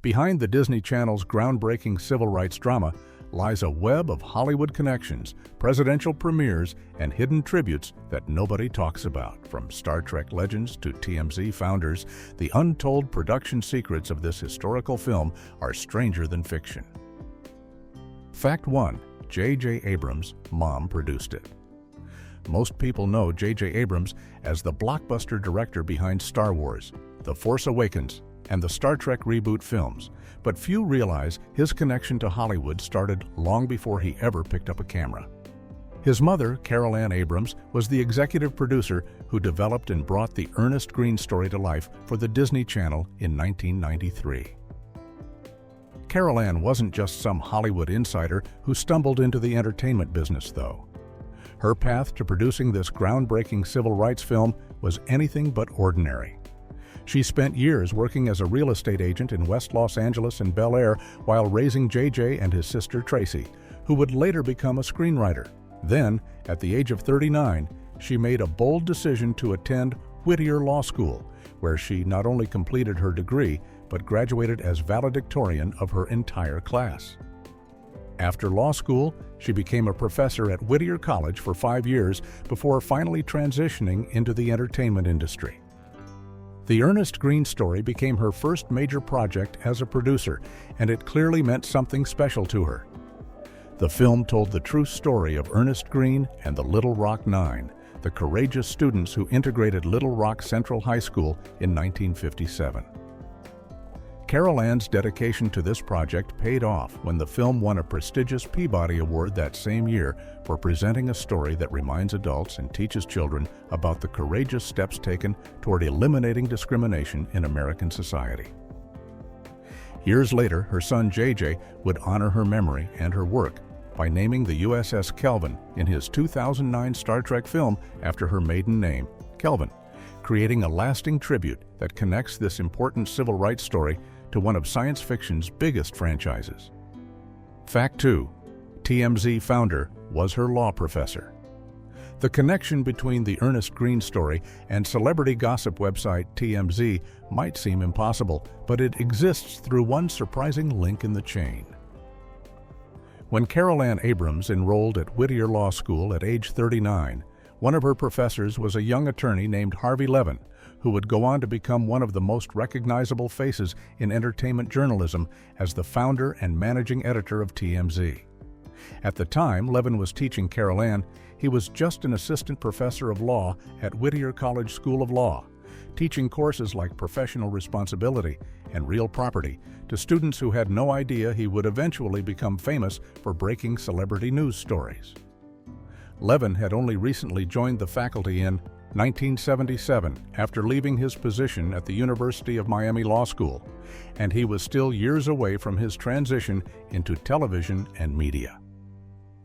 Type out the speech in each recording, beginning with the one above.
Behind the Disney Channel's groundbreaking civil rights drama lies a web of Hollywood connections, presidential premieres, and hidden tributes that nobody talks about. From Star Trek legends to TMZ founders, the untold production secrets of this historical film are stranger than fiction. Fact 1. J.J. Abrams' mom produced it. Most people know J.J. Abrams as the blockbuster director behind Star Wars, The Force Awakens, and the Star Trek reboot films, but few realize his connection to Hollywood started long before he ever picked up a camera. His mother, Carol Ann Abrams, was the executive producer who developed and brought the Ernest Green story to life for the Disney Channel in 1993. Carol Ann wasn't just some Hollywood insider who stumbled into the entertainment business, though. Her path to producing this groundbreaking civil rights film was anything but ordinary. She spent years working as a real estate agent in West Los Angeles and Bel Air while raising JJ and his sister Tracy, who would later become a screenwriter. Then, at the age of 39, she made a bold decision to attend Whittier Law School, where she not only completed her degree, but graduated as valedictorian of her entire class. After law school, she became a professor at Whittier College for 5 years before finally transitioning into the entertainment industry. The Ernest Green story became her first major project as a producer, and it clearly meant something special to her. The film told the true story of Ernest Green and the Little Rock Nine, the courageous students who integrated Little Rock Central High School in 1957. Carol Ann's dedication to this project paid off when the film won a prestigious Peabody Award that same year for presenting a story that reminds adults and teaches children about the courageous steps taken toward eliminating discrimination in American society. Years later, her son JJ would honor her memory and her work by naming the USS Kelvin in his 2009 Star Trek film after her maiden name, Kelvin, creating a lasting tribute that connects this important civil rights story to one of science fiction's biggest franchises. Fact 2. TMZ founder was her law professor. The connection between the Ernest Green story and celebrity gossip website TMZ might seem impossible, but it exists through one surprising link in the chain. When Carol Ann Abrams enrolled at Whittier Law School at age 39, one of her professors was a young attorney named Harvey Levin, who would go on to become one of the most recognizable faces in entertainment journalism as the founder and managing editor of TMZ. At the time Levin was teaching Carol Ann, he was just an assistant professor of law at Whittier College School of Law, teaching courses like professional responsibility and real property to students who had no idea he would eventually become famous for breaking celebrity news stories. Levin had only recently joined the faculty in 1977 after leaving his position at the University of Miami Law School, and he was still years away from his transition into television and media.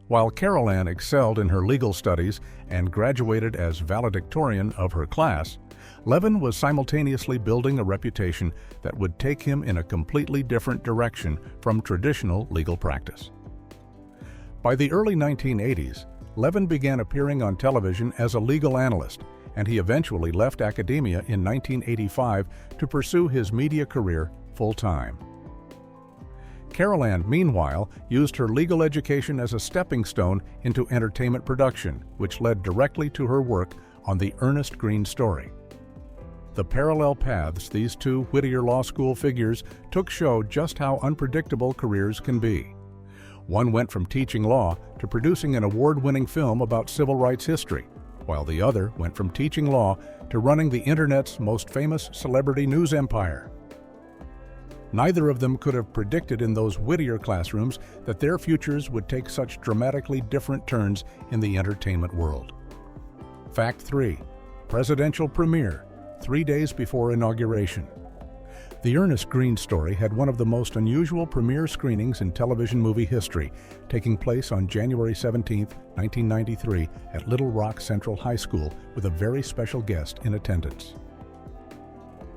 While Carol Ann excelled in her legal studies and graduated as valedictorian of her class, Levin was simultaneously building a reputation that would take him in a completely different direction from traditional legal practice. By the early 1980s, Levin began appearing on television as a legal analyst, and he eventually left academia in 1985 to pursue his media career full-time. Carol Ann, meanwhile, used her legal education as a stepping stone into entertainment production, which led directly to her work on the Ernest Green story. The parallel paths these two Whittier Law School figures took show just how unpredictable careers can be. One went from teaching law to producing an award-winning film about civil rights history, while the other went from teaching law to running the internet's most famous celebrity news empire. Neither of them could have predicted in those Whittier classrooms that their futures would take such dramatically different turns in the entertainment world. Fact 3. Presidential premiere, 3 days before inauguration. The Ernest Green story had one of the most unusual premiere screenings in television movie history, taking place on January 17, 1993 at Little Rock Central High School with a very special guest in attendance.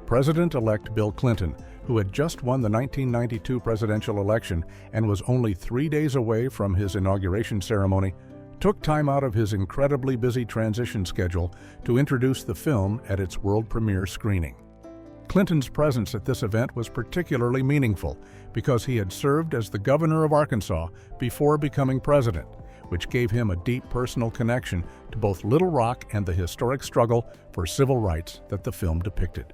President-elect Bill Clinton, who had just won the 1992 presidential election and was only 3 days away from his inauguration ceremony, took time out of his incredibly busy transition schedule to introduce the film at its world premiere screening. Clinton's presence at this event was particularly meaningful because he had served as the governor of Arkansas before becoming president, which gave him a deep personal connection to both Little Rock and the historic struggle for civil rights that the film depicted.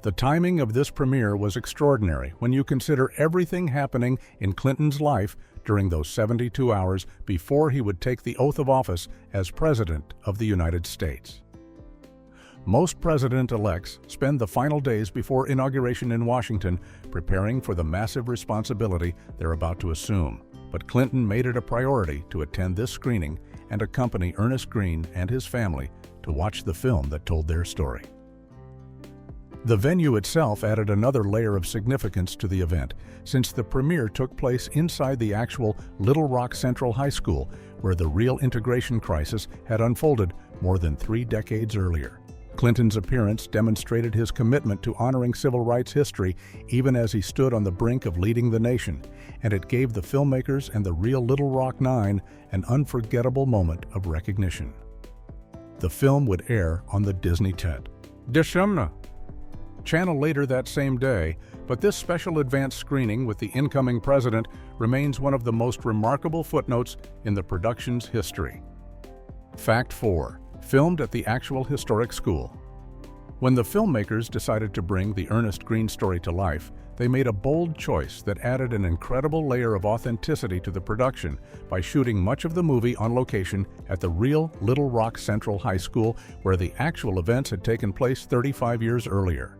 The timing of this premiere was extraordinary when you consider everything happening in Clinton's life during those 72 hours before he would take the oath of office as President of the United States. Most president-elects spend the final days before inauguration in Washington preparing for the massive responsibility they're about to assume. But Clinton made it a priority to attend this screening and accompany Ernest Green and his family to watch the film that told their story. The venue itself added another layer of significance to the event, since the premiere took place inside the actual Little Rock Central High School, where the real integration crisis had unfolded more than 3 decades earlier. Clinton's appearance demonstrated his commitment to honoring civil rights history even as he stood on the brink of leading the nation, and it gave the filmmakers and the real Little Rock Nine an unforgettable moment of recognition. The film would air on the Disney Channel later that same day, but this special advanced screening with the incoming president remains one of the most remarkable footnotes in the production's history. Fact 4. Filmed at the actual historic school. When the filmmakers decided to bring the Ernest Green story to life, they made a bold choice that added an incredible layer of authenticity to the production by shooting much of the movie on location at the real Little Rock Central High School, where the actual events had taken place 35 years earlier.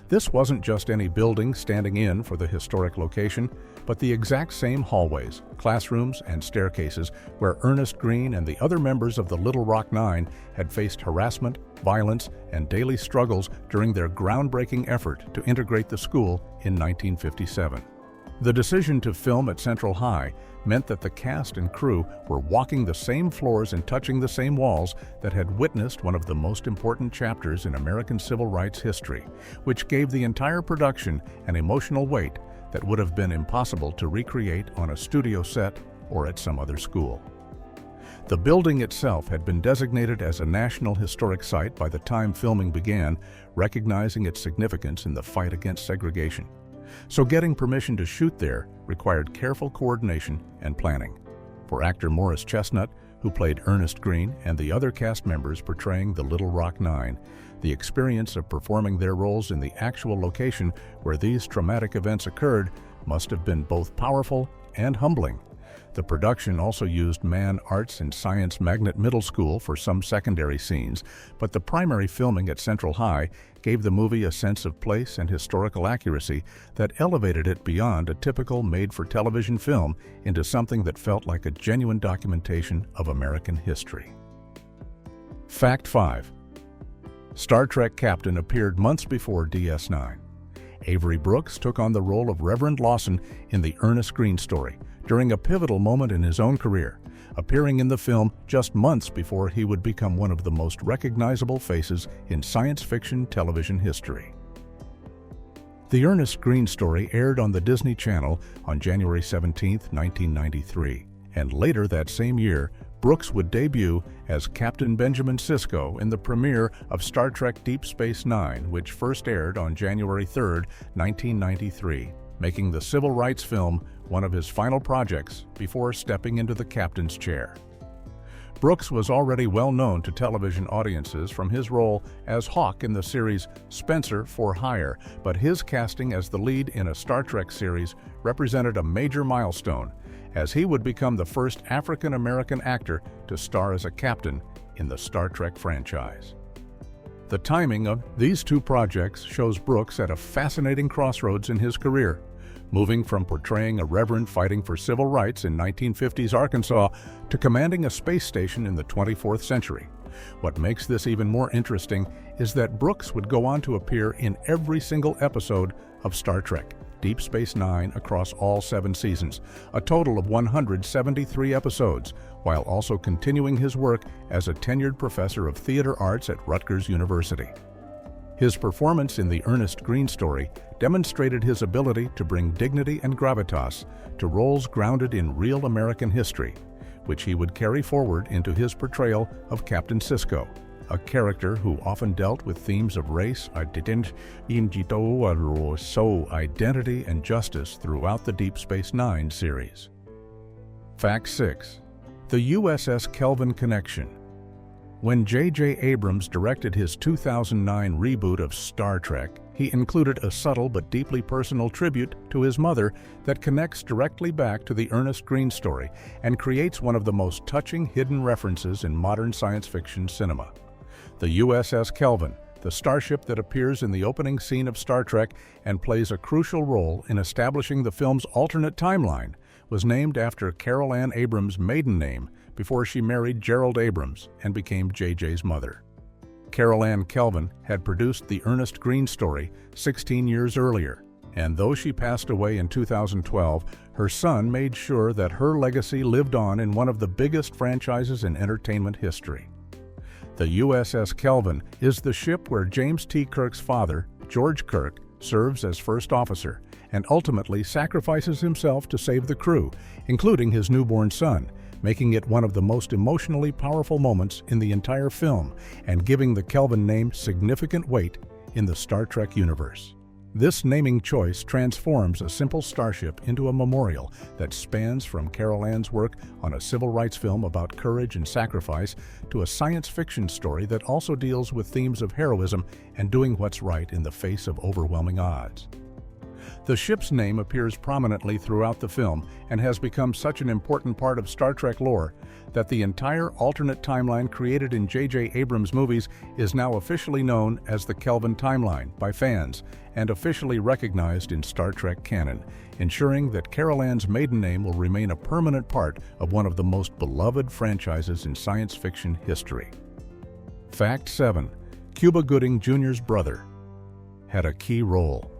This wasn't just any building standing in for the historic location, but the exact same hallways, classrooms, and staircases where Ernest Green and the other members of the Little Rock Nine had faced harassment, violence, and daily struggles during their groundbreaking effort to integrate the school in 1957. The decision to film at Central High meant that the cast and crew were walking the same floors and touching the same walls that had witnessed one of the most important chapters in American civil rights history, which gave the entire production an emotional weight that would have been impossible to recreate on a studio set or at some other school. The building itself had been designated as a National Historic Site by the time filming began, recognizing its significance in the fight against segregation. So getting permission to shoot there required careful coordination and planning. For actor Morris Chestnut, who played Ernest Green, and the other cast members portraying the Little Rock Nine, the experience of performing their roles in the actual location where these traumatic events occurred must have been both powerful and humbling. The production also used Mann Arts and Science Magnet Middle School for some secondary scenes, but the primary filming at Central High gave the movie a sense of place and historical accuracy that elevated it beyond a typical made-for-television film into something that felt like a genuine documentation of American history. Fact 5. Star Trek captain appeared months before DS9. Avery Brooks took on the role of Reverend Lawson in the Ernest Green story during a pivotal moment in his own career, appearing in the film just months before he would become one of the most recognizable faces in science fiction television history. The Ernest Green story aired on the Disney Channel on January 17, 1993, and later that same year, Brooks would debut as Captain Benjamin Sisko in the premiere of Star Trek Deep Space Nine, which first aired on January 3, 1993, making the civil rights film one of his final projects before stepping into the captain's chair. Brooks was already well known to television audiences from his role as Hawk in the series Spencer for Hire, but his casting as the lead in a Star Trek series represented a major milestone, as he would become the first African-American actor to star as a captain in the Star Trek franchise. The timing of these two projects shows Brooks at a fascinating crossroads in his career, moving from portraying a reverend fighting for civil rights in 1950s Arkansas to commanding a space station in the 24th century. What makes this even more interesting is that Brooks would go on to appear in every single episode of Star Trek Deep Space Nine across all 7 seasons, a total of 173 episodes, while also continuing his work as a tenured professor of theater arts at Rutgers University. His performance in the Ernest Green story demonstrated his ability to bring dignity and gravitas to roles grounded in real American history, which he would carry forward into his portrayal of Captain Sisko, a character who often dealt with themes of race, identity, and justice throughout the Deep Space Nine series. Fact 6. The USS Kelvin Connection. When J.J. Abrams directed his 2009 reboot of Star Trek, he included a subtle but deeply personal tribute to his mother that connects directly back to the Ernest Green story and creates one of the most touching hidden references in modern science fiction cinema. The USS Kelvin, the starship that appears in the opening scene of Star Trek and plays a crucial role in establishing the film's alternate timeline, was named after Carol Ann Abrams' maiden name before she married Gerald Abrams and became JJ's mother. Carol Ann Kelvin had produced the Ernest Green story 16 years earlier, and though she passed away in 2012, her son made sure that her legacy lived on in one of the biggest franchises in entertainment history. The USS Kelvin is the ship where James T. Kirk's father, George Kirk, serves as first officer and ultimately sacrifices himself to save the crew, including his newborn son, making it one of the most emotionally powerful moments in the entire film and giving the Kelvin name significant weight in the Star Trek universe. This naming choice transforms a simple starship into a memorial that spans from Carol Ann's work on a civil rights film about courage and sacrifice to a science fiction story that also deals with themes of heroism and doing what's right in the face of overwhelming odds. The ship's name appears prominently throughout the film and has become such an important part of Star Trek lore that the entire alternate timeline created in J.J. Abrams' movies is now officially known as the Kelvin Timeline by fans and officially recognized in Star Trek canon, ensuring that Carol Ann's maiden name will remain a permanent part of one of the most beloved franchises in science fiction history. Fact 7. Cuba Gooding Jr.'s brother had a key role.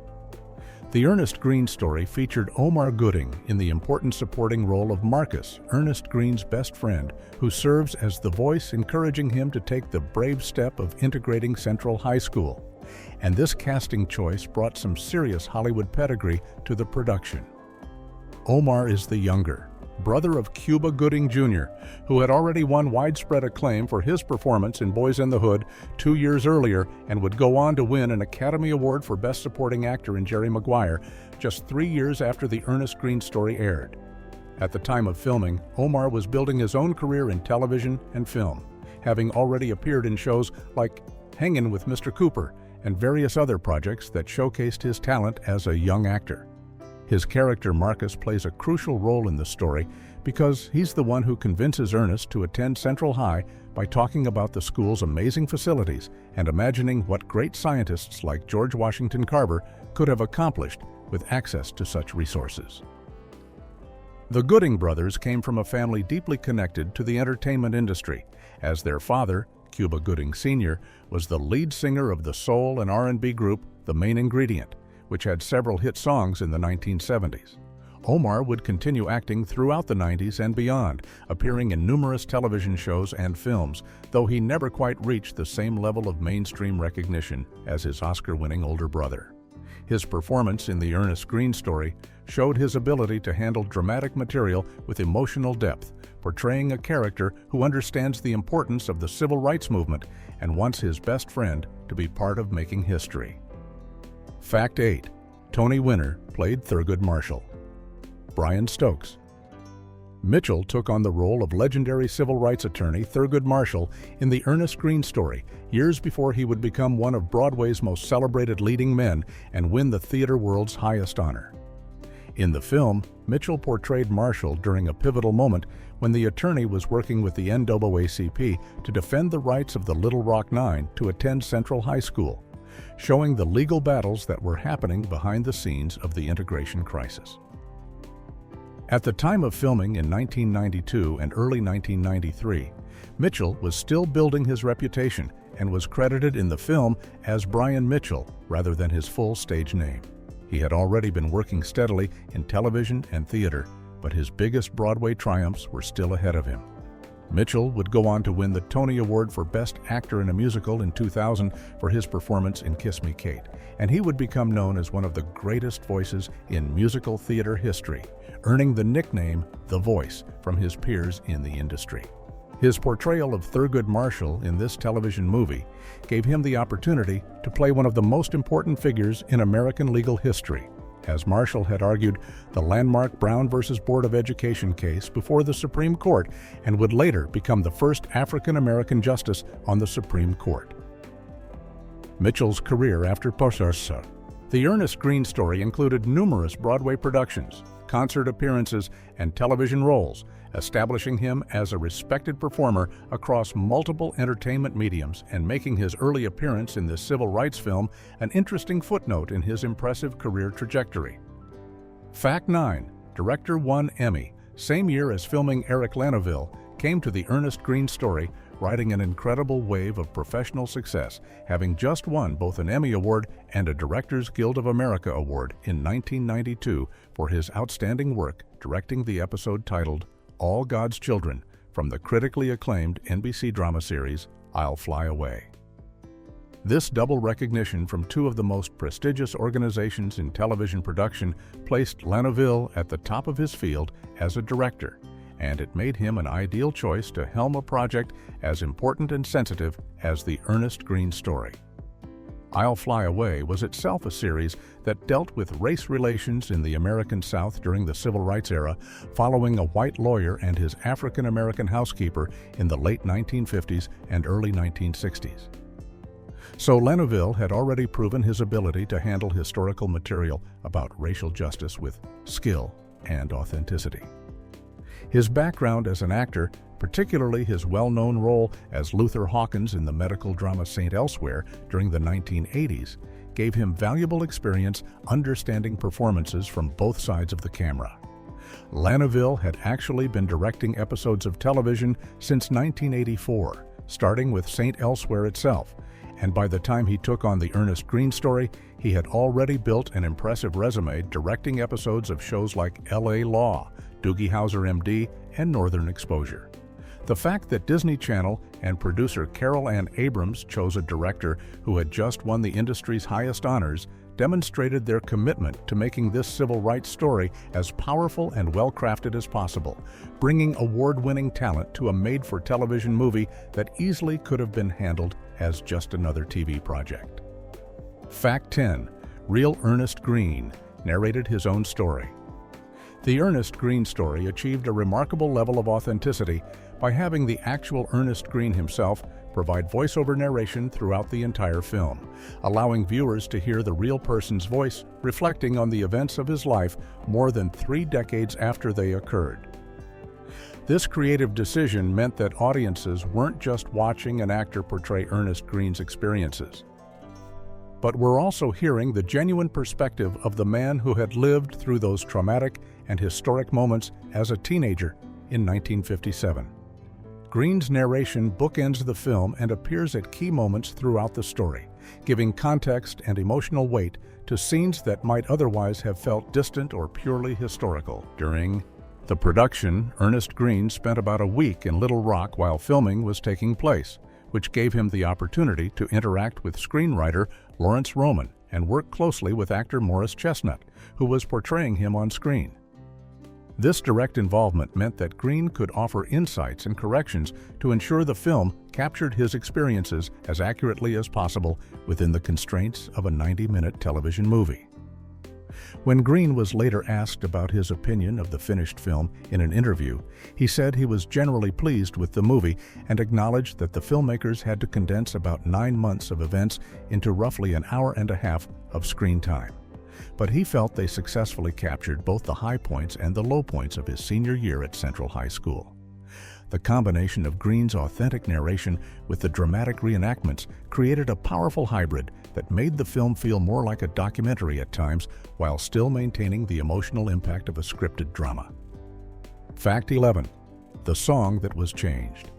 The Ernest Green story featured Omar Gooding in the important supporting role of Marcus, Ernest Green's best friend, who serves as the voice encouraging him to take the brave step of integrating Central High School. And this casting choice brought some serious Hollywood pedigree to the production. Omar is the younger, brother of Cuba Gooding Jr., who had already won widespread acclaim for his performance in Boys in the Hood 2 years earlier and would go on to win an Academy Award for Best Supporting Actor in Jerry Maguire just 3 years after the Ernest Green story aired. At the time of filming, Omar was building his own career in television and film, having already appeared in shows like Hangin' with Mr. Cooper and various other projects that showcased his talent as a young actor. His character Marcus plays a crucial role in the story because he's the one who convinces Ernest to attend Central High by talking about the school's amazing facilities and imagining what great scientists like George Washington Carver could have accomplished with access to such resources. The Gooding brothers came from a family deeply connected to the entertainment industry, as their father, Cuba Gooding Sr., was the lead singer of the soul and R&B group The Main Ingredient, which had several hit songs in the 1970s. Omar would continue acting throughout the 90s and beyond, appearing in numerous television shows and films, though he never quite reached the same level of mainstream recognition as his Oscar-winning older brother. His performance in the Ernest Green story showed his ability to handle dramatic material with emotional depth, portraying a character who understands the importance of the civil rights movement and wants his best friend to be part of making history. Fact 8. Tony Winner played Thurgood Marshall. Brian Stokes. Mitchell took on the role of legendary civil rights attorney Thurgood Marshall in the Ernest Green story years before he would become one of Broadway's most celebrated leading men and win the theater world's highest honor. In the film, Mitchell portrayed Marshall during a pivotal moment when the attorney was working with the NAACP to defend the rights of the Little Rock Nine to attend Central High School, showing the legal battles that were happening behind the scenes of the integration crisis. At the time of filming in 1992 and early 1993, Mitchell was still building his reputation and was credited in the film as Brian Mitchell rather than his full stage name. He had already been working steadily in television and theater, but his biggest Broadway triumphs were still ahead of him. Mitchell would go on to win the Tony Award for Best Actor in a Musical in 2000 for his performance in Kiss Me, Kate, and he would become known as one of the greatest voices in musical theater history, earning the nickname The Voice from his peers in the industry. His portrayal of Thurgood Marshall in this television movie gave him the opportunity to play one of the most important figures in American legal history, as Marshall had argued the landmark Brown versus Board of Education case before the Supreme Court and would later become the first African-American justice on the Supreme Court. Mitchell's career after Porsche. The Ernest Green story included numerous Broadway productions, concert appearances, and television roles, establishing him as a respected performer across multiple entertainment mediums and making his early appearance in this civil rights film an interesting footnote in his impressive career trajectory. Fact 9. Director won Emmy, same year as filming Eric Laneville, came to the Ernest Green story, riding an incredible wave of professional success, having just won both an Emmy Award and a Directors Guild of America Award in 1992 for his outstanding work directing the episode titled All God's Children from the critically acclaimed NBC drama series I'll Fly Away. This double recognition from two of the most prestigious organizations in television production placed Laneville at the top of his field as a director, and it made him an ideal choice to helm a project as important and sensitive as the Ernest Green story. I'll Fly Away was itself a series that dealt with race relations in the American South during the Civil Rights era, following a white lawyer and his African-American housekeeper in the late 1950s and early 1960s. So Laneville had already proven his ability to handle historical material about racial justice with skill and authenticity. His background as an actor, particularly his well-known role as Luther Hawkins in the medical drama St. Elsewhere during the 1980s, gave him valuable experience understanding performances from both sides of the camera. Laneville had actually been directing episodes of television since 1984, starting with St. Elsewhere itself, and by the time he took on the Ernest Green story, he had already built an impressive resume directing episodes of shows like L.A. Law, Doogie Howser MD, and Northern Exposure. The fact that Disney Channel and producer Carol Ann Abrams chose a director who had just won the industry's highest honors demonstrated their commitment to making this civil rights story as powerful and well-crafted as possible, bringing award-winning talent to a made-for-television movie that easily could have been handled as just another TV project. Fact 10. Real Ernest Green narrated his own story. The Ernest Green story achieved a remarkable level of authenticity by having the actual Ernest Green himself provide voiceover narration throughout the entire film, allowing viewers to hear the real person's voice reflecting on the events of his life more than 3 decades after they occurred. This creative decision meant that audiences weren't just watching an actor portray Ernest Green's experiences, but were also hearing the genuine perspective of the man who had lived through those traumatic and historic moments as a teenager in 1957. Green's narration bookends the film and appears at key moments throughout the story, giving context and emotional weight to scenes that might otherwise have felt distant or purely historical. During the production, Ernest Green spent about a week in Little Rock while filming was taking place, which gave him the opportunity to interact with screenwriter Lawrence Roman and work closely with actor Morris Chestnut, who was portraying him on screen. This direct involvement meant that Green could offer insights and corrections to ensure the film captured his experiences as accurately as possible within the constraints of a 90-minute television movie. When Green was later asked about his opinion of the finished film in an interview, he said he was generally pleased with the movie and acknowledged that the filmmakers had to condense about 9 months of events into roughly an hour and a half of screen time. But he felt they successfully captured both the high points and the low points of his senior year at Central High School. The combination of Green's authentic narration with the dramatic reenactments created a powerful hybrid that made the film feel more like a documentary at times while still maintaining the emotional impact of a scripted drama. Fact 11. The song that was changed.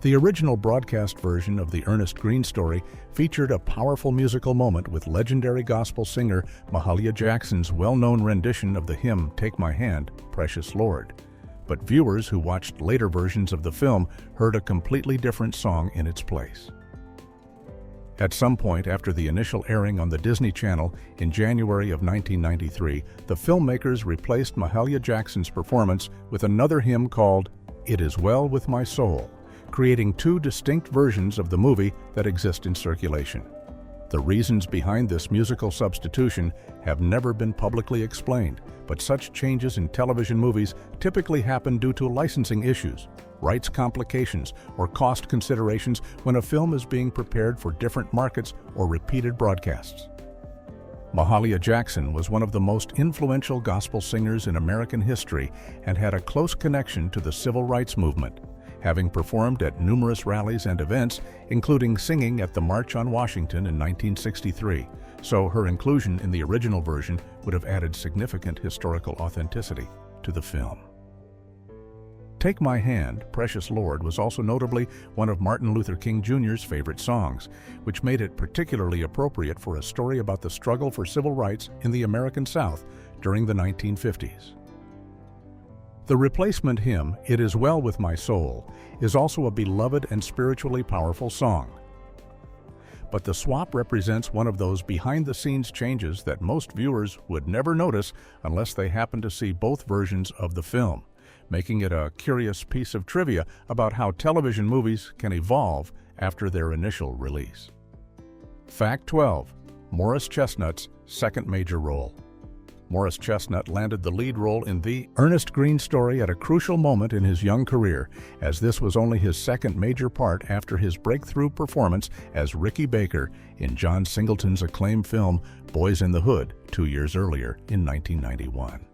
The original broadcast version of the Ernest Green story featured a powerful musical moment with legendary gospel singer Mahalia Jackson's well-known rendition of the hymn "Take My Hand, Precious Lord." But viewers who watched later versions of the film heard a completely different song in its place. At some point after the initial airing on the Disney Channel in January of 1993, the filmmakers replaced Mahalia Jackson's performance with another hymn called "It Is Well With My Soul," creating two distinct versions of the movie that exist in circulation. The reasons behind this musical substitution have never been publicly explained, but such changes in television movies typically happen due to licensing issues, rights complications, or cost considerations when a film is being prepared for different markets or repeated broadcasts. Mahalia Jackson was one of the most influential gospel singers in American history and had a close connection to the civil rights movement, having performed at numerous rallies and events, including singing at the March on Washington in 1963, so her inclusion in the original version would have added significant historical authenticity to the film. Take My Hand, Precious Lord was also notably one of Martin Luther King Jr.'s favorite songs, which made it particularly appropriate for a story about the struggle for civil rights in the American South during the 1950s. The replacement hymn, It Is Well With My Soul, is also a beloved and spiritually powerful song. But the swap represents one of those behind-the-scenes changes that most viewers would never notice unless they happen to see both versions of the film, making it a curious piece of trivia about how television movies can evolve after their initial release. Fact 12. Morris Chestnut's second major role. Morris Chestnut landed the lead role in the Ernest Green story at a crucial moment in his young career, as this was only his second major part after his breakthrough performance as Ricky Baker in John Singleton's acclaimed film Boys in the Hood 2 years earlier in 1991.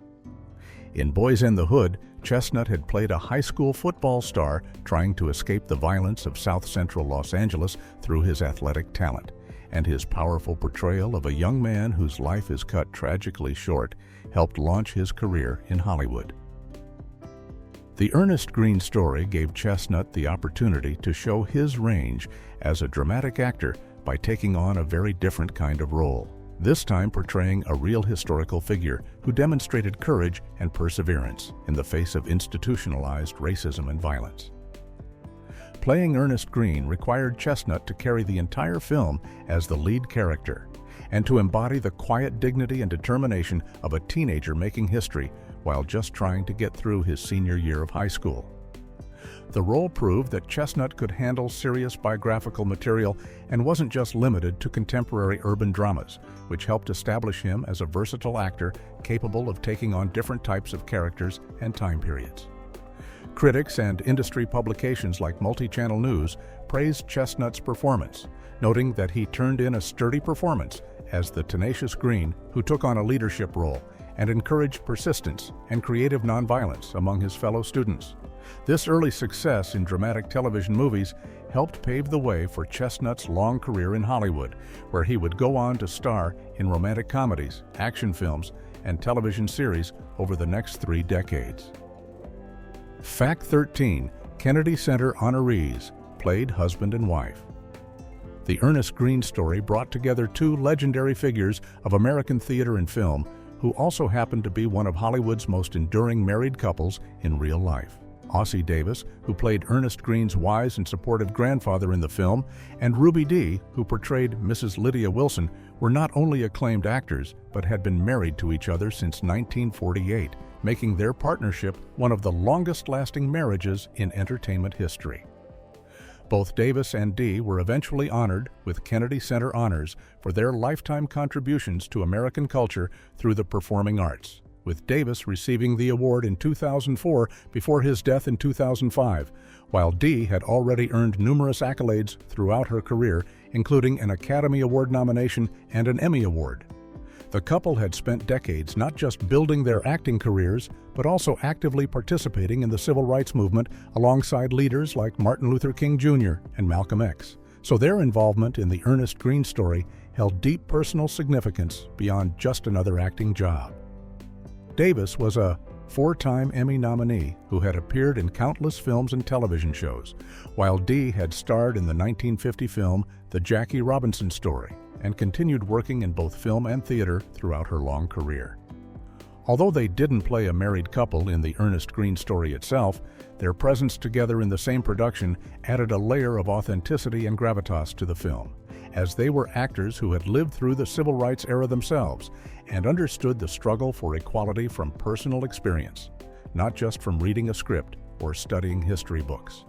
In Boys in the Hood, Chestnut had played a high school football star trying to escape the violence of South Central Los Angeles through his athletic talent, and his powerful portrayal of a young man whose life is cut tragically short helped launch his career in Hollywood. The Ernest Green story gave Chestnut the opportunity to show his range as a dramatic actor by taking on a very different kind of role, this time portraying a real historical figure who demonstrated courage and perseverance in the face of institutionalized racism and violence. Playing Ernest Green required Chestnut to carry the entire film as the lead character and to embody the quiet dignity and determination of a teenager making history while just trying to get through his senior year of high school. The role proved that Chestnut could handle serious biographical material and wasn't just limited to contemporary urban dramas, which helped establish him as a versatile actor capable of taking on different types of characters and time periods. Critics and industry publications like Multi-Channel News praised Chestnut's performance, noting that he turned in a sturdy performance as the tenacious Green who took on a leadership role and encouraged persistence and creative nonviolence among his fellow students. This early success in dramatic television movies helped pave the way for Chestnut's long career in Hollywood, where he would go on to star in romantic comedies, action films, and television series over the next 3 decades. Fact 13. Kennedy Center honorees played husband and wife. The Ernest Green story brought together two legendary figures of American theater and film who also happened to be one of Hollywood's most enduring married couples in real life. Ossie Davis, who played Ernest Green's wise and supportive grandfather in the film, and Ruby Dee, who portrayed Mrs. Lydia Wilson, were not only acclaimed actors, but had been married to each other since 1948, making their partnership one of the longest-lasting marriages in entertainment history. Both Davis and Dee were eventually honored with Kennedy Center honors for their lifetime contributions to American culture through the performing arts, with Davis receiving the award in 2004 before his death in 2005, while Dee had already earned numerous accolades throughout her career, including an Academy Award nomination and an Emmy Award. The couple had spent decades not just building their acting careers, but also actively participating in the civil rights movement alongside leaders like Martin Luther King Jr. and Malcolm X. So their involvement in the Ernest Green story held deep personal significance beyond just another acting job. Davis was a 4-time Emmy nominee who had appeared in countless films and television shows, while Dee had starred in the 1950 film The Jackie Robinson Story and continued working in both film and theater throughout her long career. Although they didn't play a married couple in the Ernest Green story itself, their presence together in the same production added a layer of authenticity and gravitas to the film, as they were actors who had lived through the civil rights era themselves and understood the struggle for equality from personal experience, not just from reading a script or studying history books.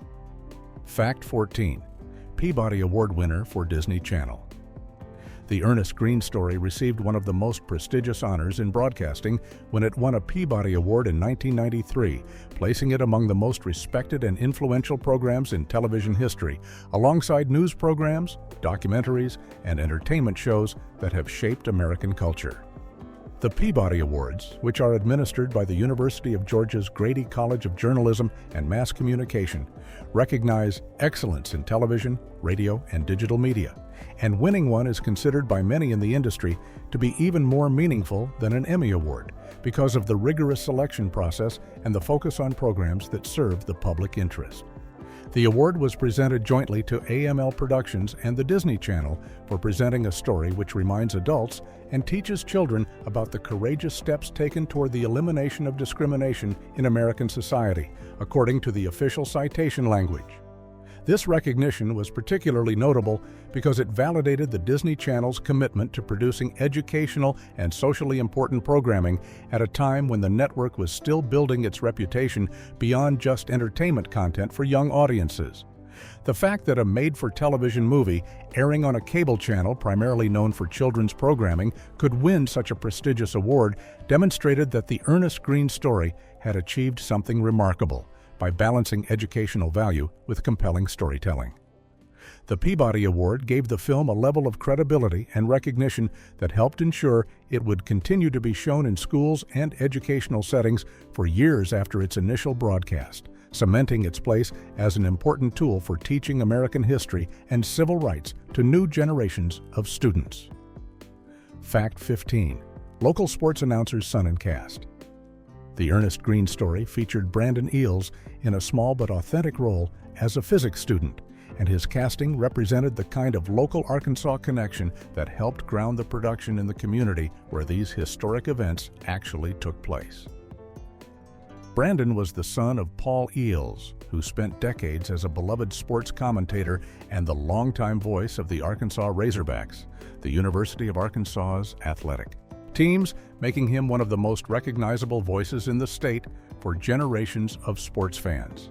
Fact 14. Peabody Award winner for Disney Channel. The Ernest Green story received one of the most prestigious honors in broadcasting when it won a Peabody Award in 1993, placing it among the most respected and influential programs in television history, alongside news programs, documentaries, and entertainment shows that have shaped American culture. The Peabody Awards, which are administered by the University of Georgia's Grady College of Journalism and Mass Communication, recognize excellence in television, radio, and digital media, and winning one is considered by many in the industry to be even more meaningful than an Emmy Award because of the rigorous selection process and the focus on programs that serve the public interest. The award was presented jointly to AML Productions and the Disney Channel for presenting a story which reminds adults and teaches children about the courageous steps taken toward the elimination of discrimination in American society, according to the official citation language. This recognition was particularly notable because it validated the Disney Channel's commitment to producing educational and socially important programming at a time when the network was still building its reputation beyond just entertainment content for young audiences. The fact that a made-for-television movie airing on a cable channel primarily known for children's programming could win such a prestigious award demonstrated that the Ernest Green story had achieved something remarkable by balancing educational value with compelling storytelling. The Peabody Award gave the film a level of credibility and recognition that helped ensure it would continue to be shown in schools and educational settings for years after its initial broadcast, cementing its place as an important tool for teaching American history and civil rights to new generations of students. Fact 15. Local sports announcer's son and cast. The Ernest Green story featured Brandon Eales in a small but authentic role as a physics student, and his casting represented the kind of local Arkansas connection that helped ground the production in the community where these historic events actually took place. Brandon was the son of Paul Eales, who spent decades as a beloved sports commentator and the longtime voice of the Arkansas Razorbacks, the University of Arkansas's athletic teams, making him one of the most recognizable voices in the state for generations of sports fans.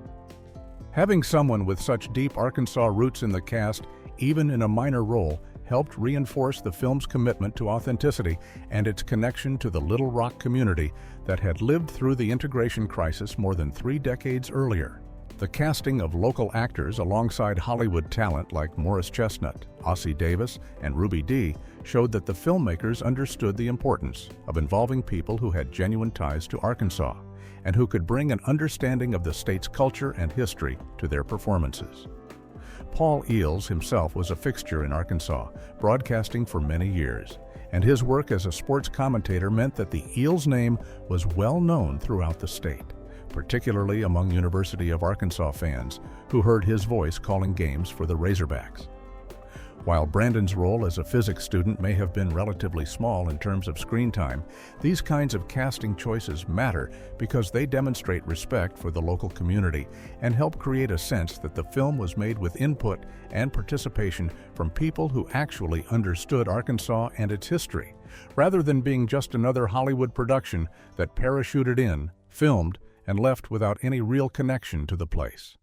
Having someone with such deep Arkansas roots in the cast, even in a minor role, helped reinforce the film's commitment to authenticity and its connection to the Little Rock community that had lived through the integration crisis more than 3 decades earlier. The casting of local actors alongside Hollywood talent like Morris Chestnut, Ossie Davis, and Ruby Dee showed that the filmmakers understood the importance of involving people who had genuine ties to Arkansas and who could bring an understanding of the state's culture and history to their performances. Paul Eales himself was a fixture in Arkansas, broadcasting for many years, and his work as a sports commentator meant that the Eales name was well known throughout the state, particularly among University of Arkansas fans who heard his voice calling games for the Razorbacks. While Brandon's role as a physics student may have been relatively small in terms of screen time, these kinds of casting choices matter because they demonstrate respect for the local community and help create a sense that the film was made with input and participation from people who actually understood Arkansas and its history, rather than being just another Hollywood production that parachuted in, filmed, and left without any real connection to the place.